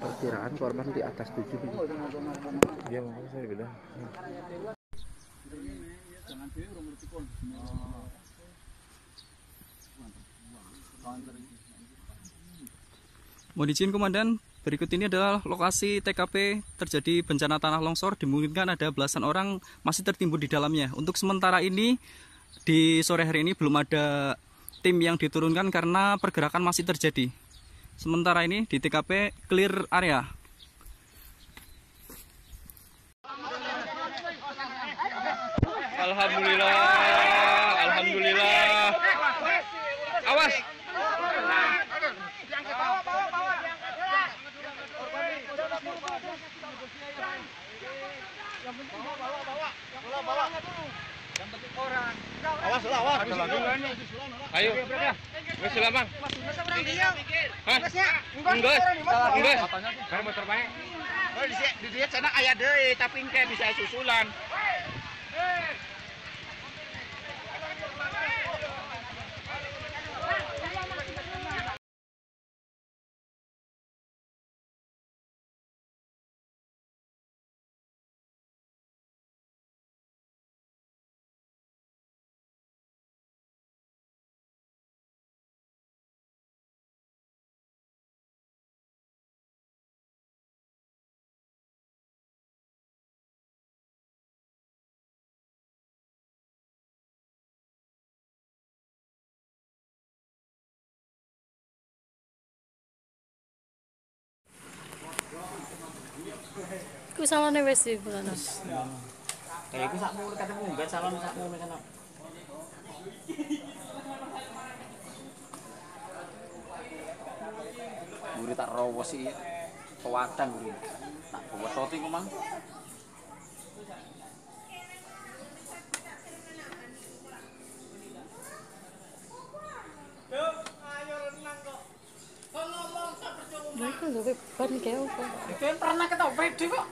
Perkiraan korban di atas 7. Iya, makanya saya bilang. Mohon izin Komandan, berikut ini adalah lokasi TKP terjadi bencana tanah longsor. Dimungkinkan ada belasan orang masih tertimbun di dalamnya. Untuk sementara ini, di sore hari ini belum ada tim yang diturunkan karena pergerakan masih terjadi. Sementara ini di TKP clear area. Alhamdulillah, alhamdulillah. Awas. Bawa. Yang penting orang. Awas. Ayo. Wes Bang. Enggak. Kan motor bae. Oh, di dia sana aya deui, tapi engke bisa susulan. Ku salone wis iki kono. Kayak iku sakmu ketemu enggak salon sakmu kono. Guri tak rowo sih pewadang guri. Tak wetoti ku mang. Ayo renang kok. Ngomong tak percuma. Lah iku lho ban kae opo? Itu pernah ketopet kok.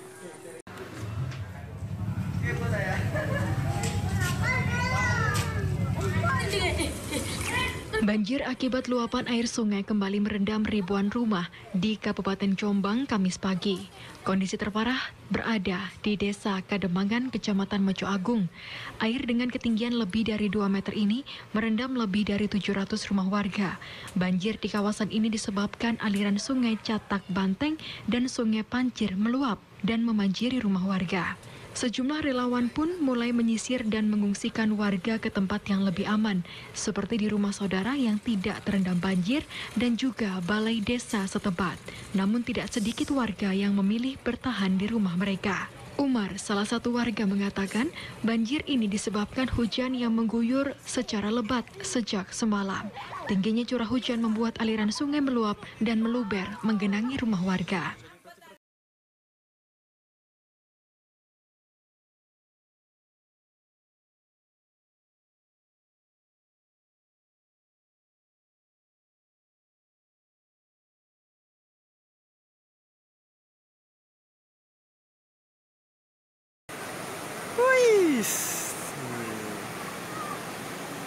Banjir akibat luapan air sungai kembali merendam ribuan rumah di Kabupaten Jombang Kamis pagi. Kondisi terparah berada di Desa Kademangan, Kecamatan Mojo Agung. Air dengan ketinggian lebih dari 2 meter ini merendam lebih dari 700 rumah warga. Banjir di kawasan ini disebabkan aliran sungai Catak Banteng dan sungai Pancir meluap dan memanjiri rumah warga. Sejumlah relawan pun mulai menyisir dan mengungsikan warga ke tempat yang lebih aman, seperti di rumah saudara yang tidak terendam banjir dan juga balai desa setempat. Namun tidak sedikit warga yang memilih bertahan di rumah mereka. Umar, salah satu warga, mengatakan banjir ini disebabkan hujan yang mengguyur secara lebat sejak semalam. Tingginya curah hujan membuat aliran sungai meluap dan meluber menggenangi rumah warga.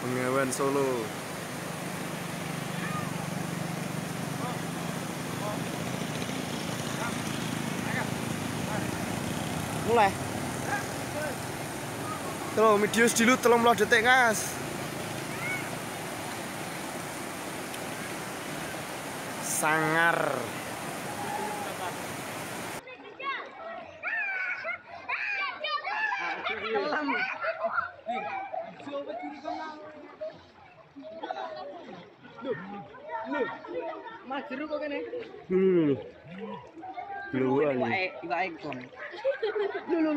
Pengawan Solo. Mulai. Terus medius dulu 30 detik, Mas. Sangar. Mas jeruk kok kene? Dulu. Iwake kon. Lu.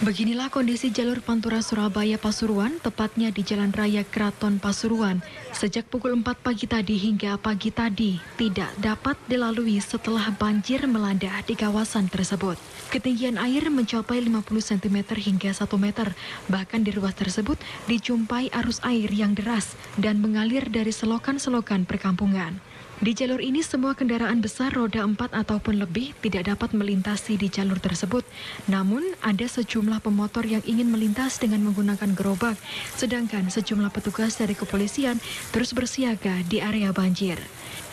Beginilah kondisi jalur Pantura Surabaya Pasuruan, tepatnya di Jalan Raya Kraton Pasuruan. Sejak pukul 4 pagi tadi hingga pagi tadi tidak dapat dilalui setelah banjir melanda di kawasan tersebut. Ketinggian air mencapai 50 cm hingga 1 meter. Bahkan di ruas tersebut dijumpai arus air yang deras dan mengalir dari selokan-selokan perkampungan. Di jalur ini semua kendaraan besar roda 4 ataupun lebih tidak dapat melintasi di jalur tersebut. Namun ada sejumlah pemotor yang ingin melintas dengan menggunakan gerobak, sedangkan sejumlah petugas dari kepolisian terus bersiaga di area banjir.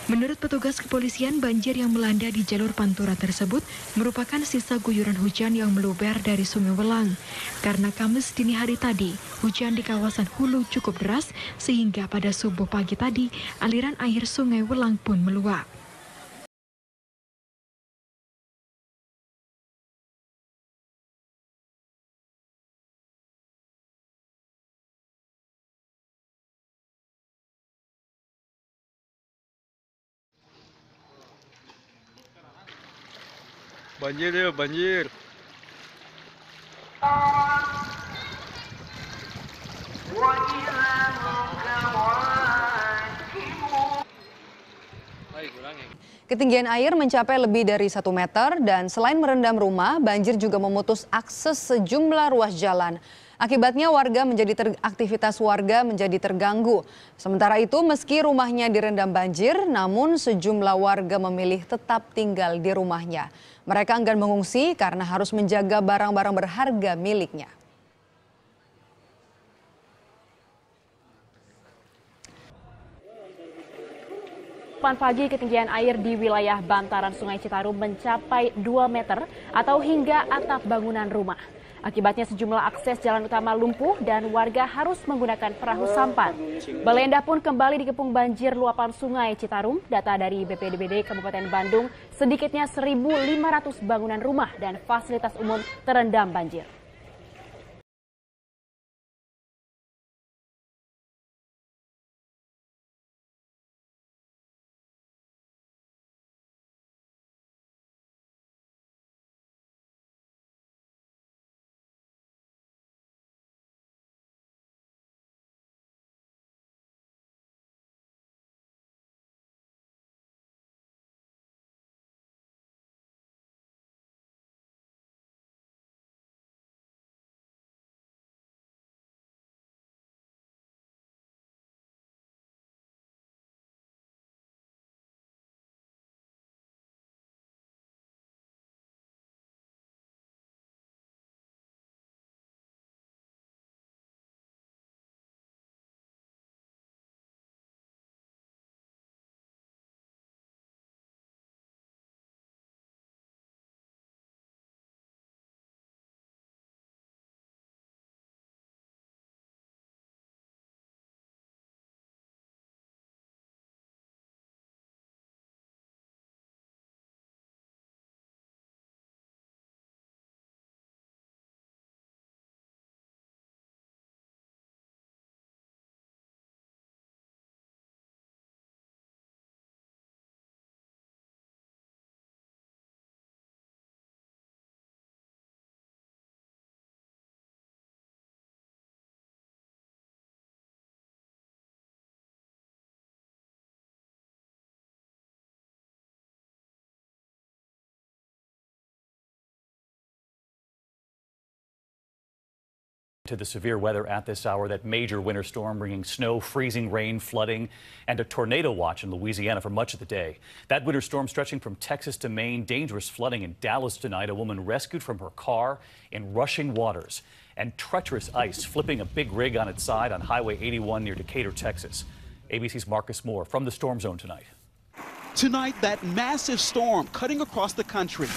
Menurut petugas kepolisian, banjir yang melanda di jalur Pantura tersebut merupakan sisa guyuran hujan yang meluber dari Sungai Welang. Karena Kamis dini hari tadi, hujan di kawasan hulu cukup deras sehingga pada subuh pagi tadi, aliran air Sungai Welang pun meluap. Banjir ya, banjir. Ketinggian air mencapai lebih dari 1 meter dan selain merendam rumah, banjir juga memutus akses sejumlah ruas jalan. Akibatnya aktivitas warga menjadi terganggu. Sementara itu meski rumahnya direndam banjir, namun sejumlah warga memilih tetap tinggal di rumahnya. Mereka enggan mengungsi karena harus menjaga barang-barang berharga miliknya. Pagi ketinggian air di wilayah bantaran Sungai Citarum mencapai 2 meter atau hingga atap bangunan rumah. Akibatnya sejumlah akses jalan utama lumpuh dan warga harus menggunakan perahu sampan. Baleendah pun kembali dikepung banjir luapan Sungai Citarum. Data dari BPBD Kabupaten Bandung, sedikitnya 1.500 bangunan rumah dan fasilitas umum terendam banjir. To the severe weather at this hour, that major winter storm bringing snow, freezing rain, flooding, and a tornado watch in Louisiana for much of the day. That winter storm stretching from Texas to Maine, dangerous flooding in Dallas tonight. A woman rescued from her car in rushing waters, and treacherous ice flipping a big rig on its side on Highway 81 near Decatur, Texas. ABC's Marcus Moore from the storm zone tonight. Tonight, that massive storm cutting across the country,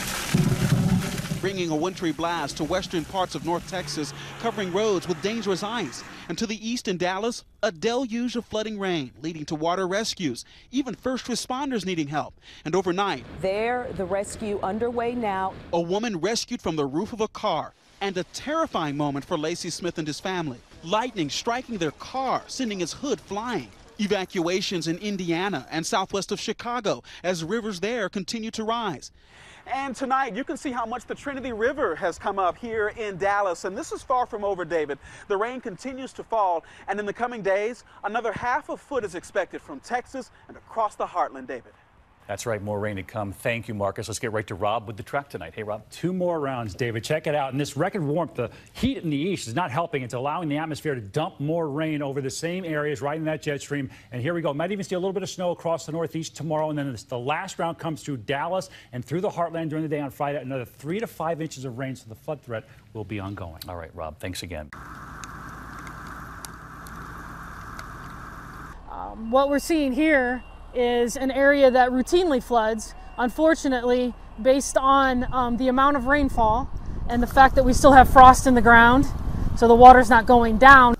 bringing a wintry blast to western parts of North Texas, covering roads with dangerous ice. And to the east in Dallas, a deluge of flooding rain, leading to water rescues, even first responders needing help. And overnight, the rescue underway now. A woman rescued from the roof of a car. And a terrifying moment for Lacey Smith and his family. Lightning striking their car, sending his hood flying. Evacuations in Indiana and southwest of Chicago as rivers there continue to rise. And tonight, you can see how much the Trinity River has come up here in Dallas. And this is far from over, David. The rain continues to fall. And in the coming days, another ½ a foot is expected from Texas and across the heartland, David. That's right, more rain to come. Thank you, Marcus. Let's get right to Rob with the track tonight. Hey, Rob. 2 more rounds, David. Check it out. And this record warmth, the heat in the east is not helping. It's allowing the atmosphere to dump more rain over the same areas right in that jet stream. And here we go. Might even see a little bit of snow across the northeast tomorrow. And then the last round comes through Dallas and through the heartland during the day on Friday. Another 3 to 5 inches of rain, so the flood threat will be ongoing. All right, Rob. Thanks again. What we're seeing here is an area that routinely floods, unfortunately, based on the amount of rainfall and the fact that we still have frost in the ground, so the water's not going down.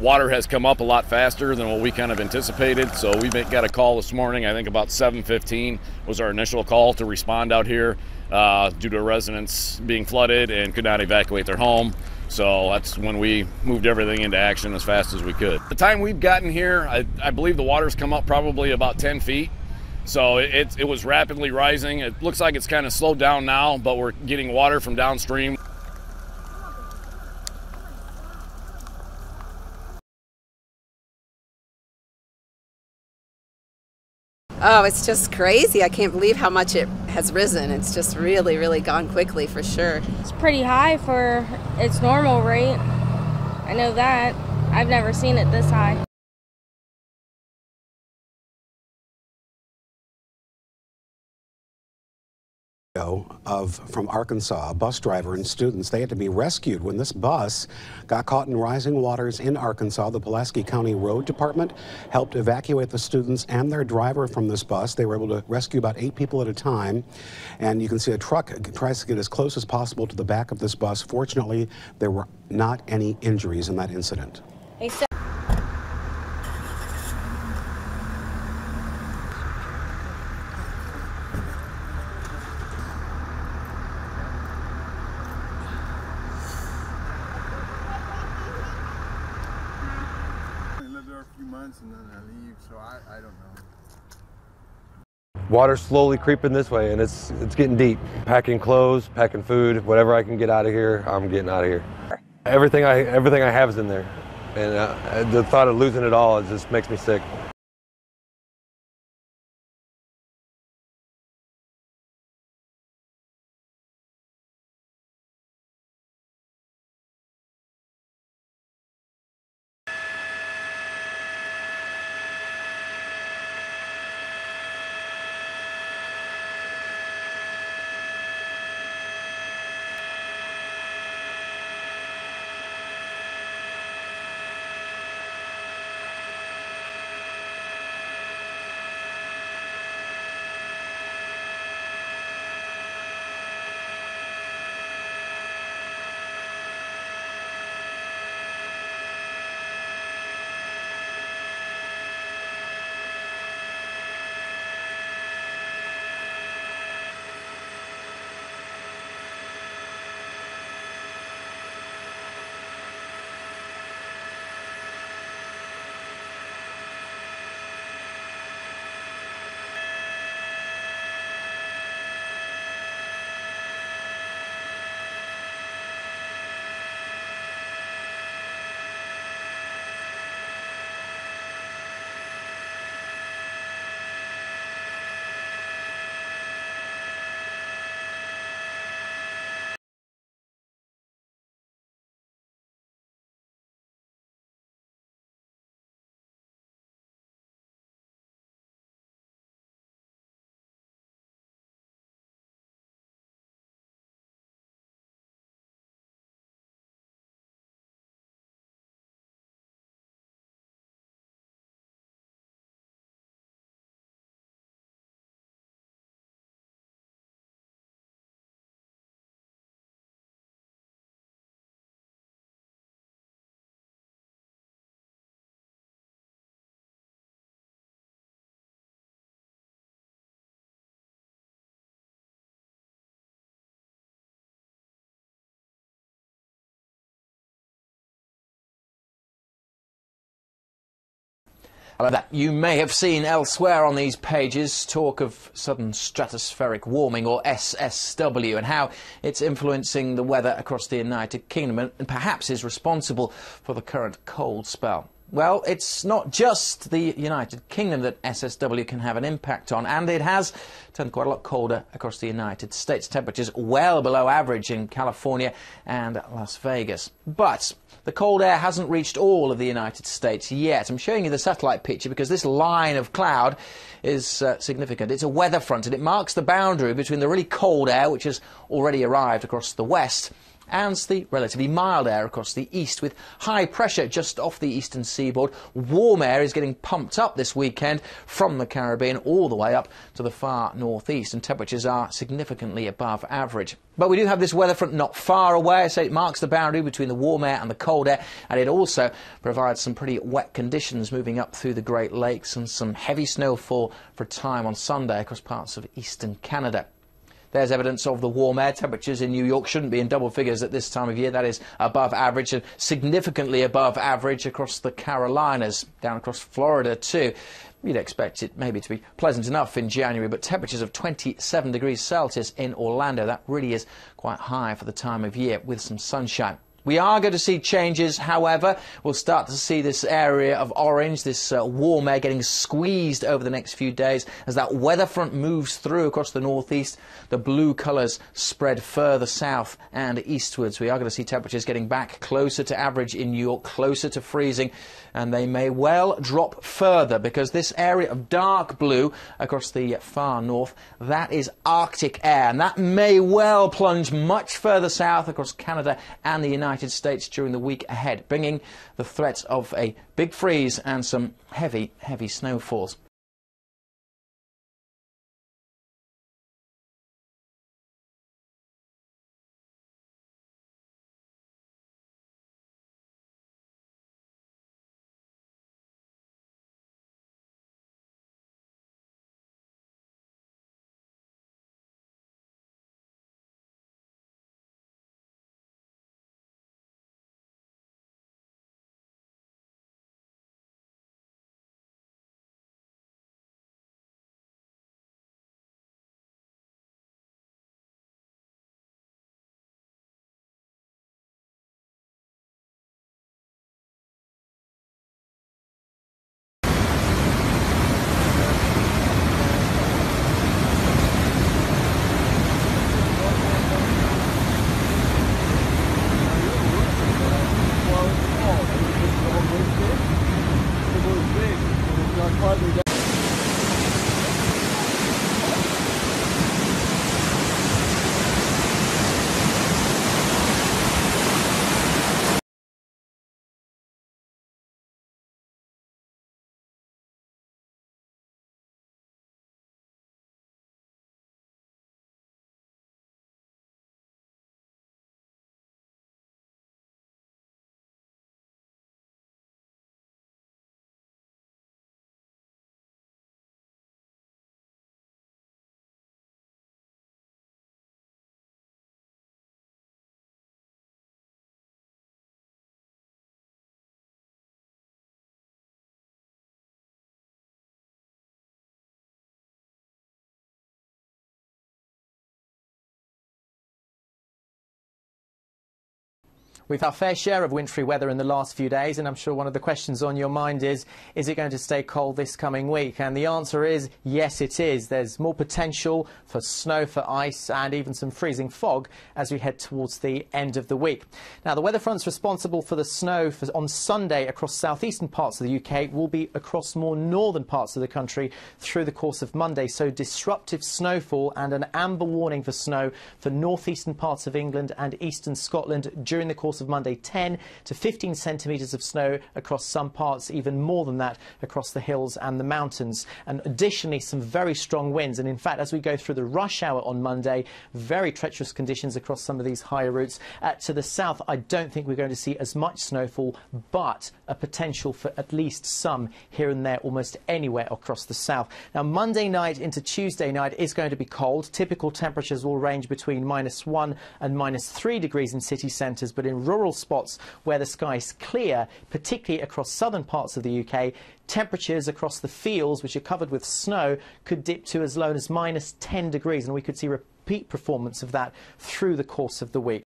Water has come up a lot faster than what we kind of anticipated, so we got a call this morning, I think about 7:15 was our initial call to respond out here due to residents being flooded and could not evacuate their home. So that's when we moved everything into action as fast as we could. The time we've gotten here, I believe the water's come up probably about 10 feet. So it was rapidly rising. It looks like it's kind of slowed down now, but we're getting water from downstream. Oh, it's just crazy. I can't believe how much it has risen. It's just really, really gone quickly for sure. It's pretty high for its normal rate. I know that. I've never seen it this high. From Arkansas, a bus driver and students, they had to be rescued when this bus got caught in rising waters in Arkansas. The Pulaski County Road Department helped evacuate the students and their driver from this bus. They were able to rescue about 8 people at a time. And you can see a truck tries to get as close as possible to the back of this bus. Fortunately, there were not any injuries in that incident. And then I leave, so I don't know. Water's slowly creeping this way, and it's getting deep. Packing clothes, packing food, whatever I can get out of here, I'm getting out of here. Everything I have is in there, and the thought of losing it all just makes me sick. That you may have seen elsewhere on these pages talk of sudden stratospheric warming, or SSW, and how it's influencing the weather across the United Kingdom and perhaps is responsible for the current cold spell. Well, it's not just the United Kingdom that SSW can have an impact on, and it has turned quite a lot colder across the United States. Temperatures well below average in California and Las Vegas. But the cold air hasn't reached all of the United States yet. I'm showing you the satellite picture because this line of cloud is significant. It's a weather front, and it marks the boundary between the really cold air, which has already arrived across the west, and the relatively mild air across the east, with high pressure just off the eastern seaboard. Warm air is getting pumped up this weekend from the Caribbean all the way up to the far northeast, and temperatures are significantly above average. But we do have this weather front not far away, so it marks the boundary between the warm air and the cold air, and it also provides some pretty wet conditions moving up through the Great Lakes, and some heavy snowfall for a time on Sunday across parts of eastern Canada. There's evidence of the warm air. Temperatures in New York shouldn't be in double figures at this time of year. That is above average, and significantly above average across the Carolinas, down across Florida too. You'd expect it maybe to be pleasant enough in January, but temperatures of 27 degrees Celsius in Orlando, that really is quite high for the time of year, with some sunshine. We are going to see changes, however. We'll start to see this area of orange, this warm air, getting squeezed over the next few days as that weather front moves through across the northeast. The blue colours spread further south and eastwards. We are going to see temperatures getting back closer to average in New York, closer to freezing, and they may well drop further, because this area of dark blue across the far north, that is Arctic air, and that may well plunge much further south across Canada and the United States during the week ahead, bringing the threat of a big freeze and some heavy snowfalls. We've had our fair share of wintry weather in the last few days, and I'm sure one of the questions on your mind is it going to stay cold this coming week? And the answer is yes, it is. There's more potential for snow, for ice, and even some freezing fog as we head towards the end of the week. Now, the weather fronts responsible for the snow on Sunday across southeastern parts of the UK will be across more northern parts of the country through the course of Monday. So disruptive snowfall and an amber warning for snow for northeastern parts of England and eastern Scotland during the course of Monday. 10 to 15 centimetres of snow across some parts, even more than that across the hills and the mountains, and additionally some very strong winds. And in fact, as we go through the rush hour on Monday, very treacherous conditions across some of these higher routes. To the south, I don't think we're going to see as much snowfall, but a potential for at least some here and there almost anywhere across the south. Now, Monday night into Tuesday night is going to be cold. Typical temperatures will range between -1 and -3 degrees in city centres, but in rural spots where the sky is clear, particularly across southern parts of the UK, temperatures across the fields, which are covered with snow, could dip to as low as -10 degrees, and we could see repeat performance of that through the course of the week.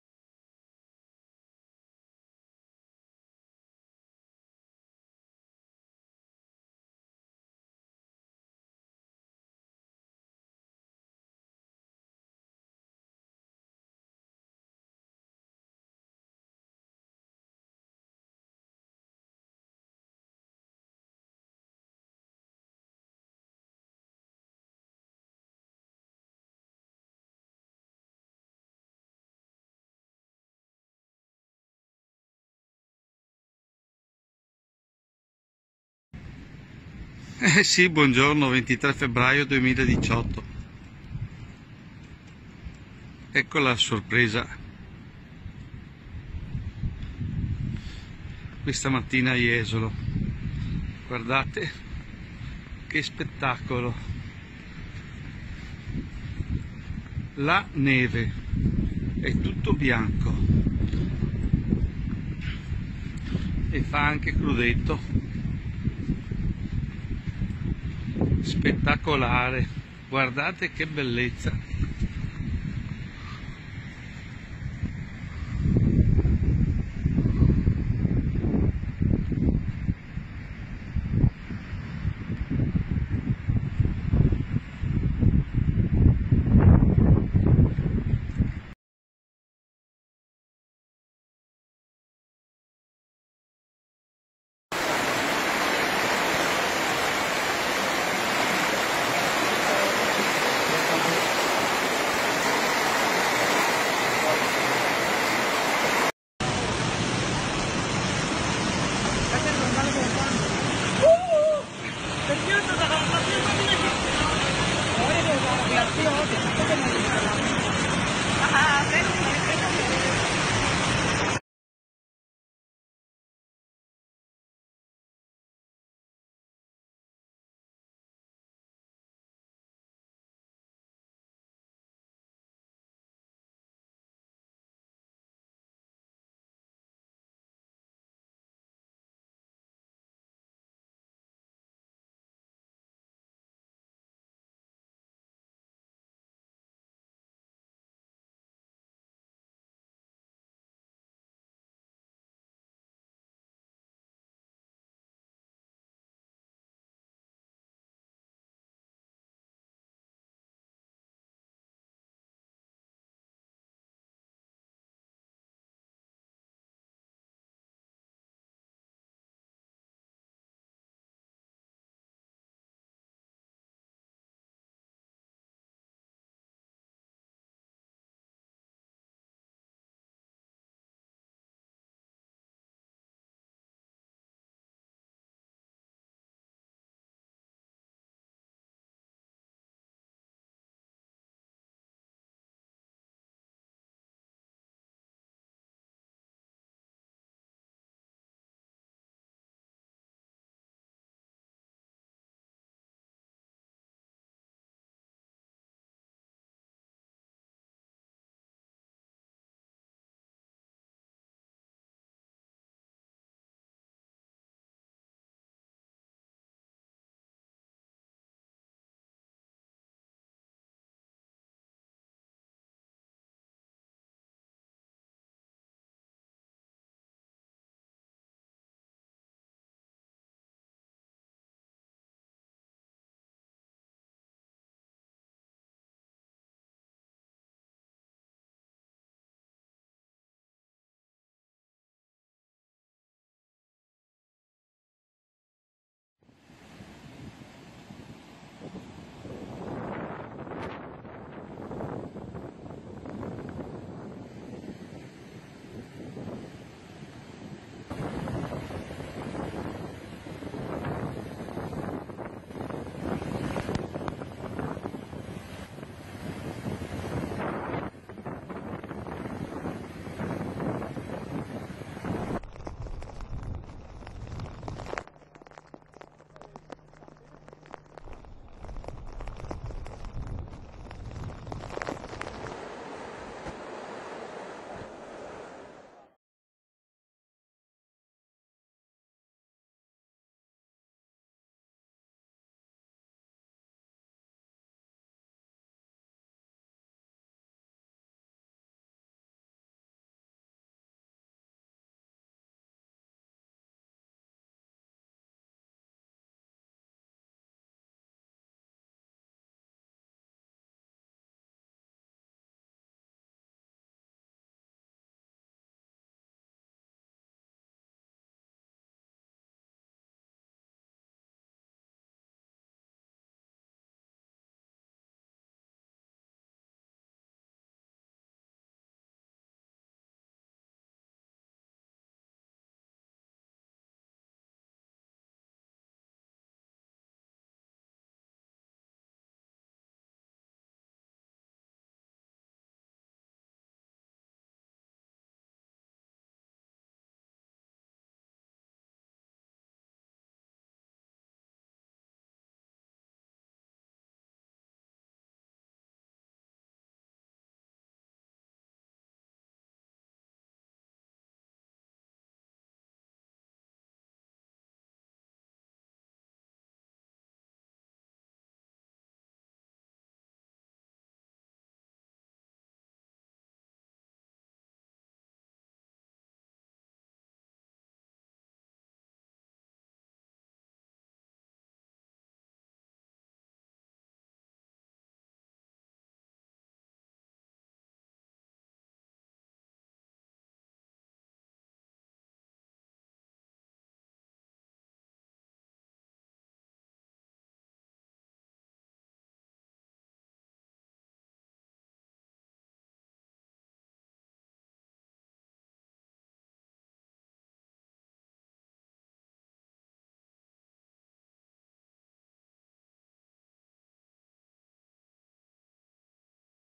Sì, buongiorno, 23 febbraio 2018. Ecco la sorpresa. Questa mattina a Jesolo. Guardate che spettacolo. La neve è tutto bianco e fa anche crudetto. Spettacolare, guardate che bellezza.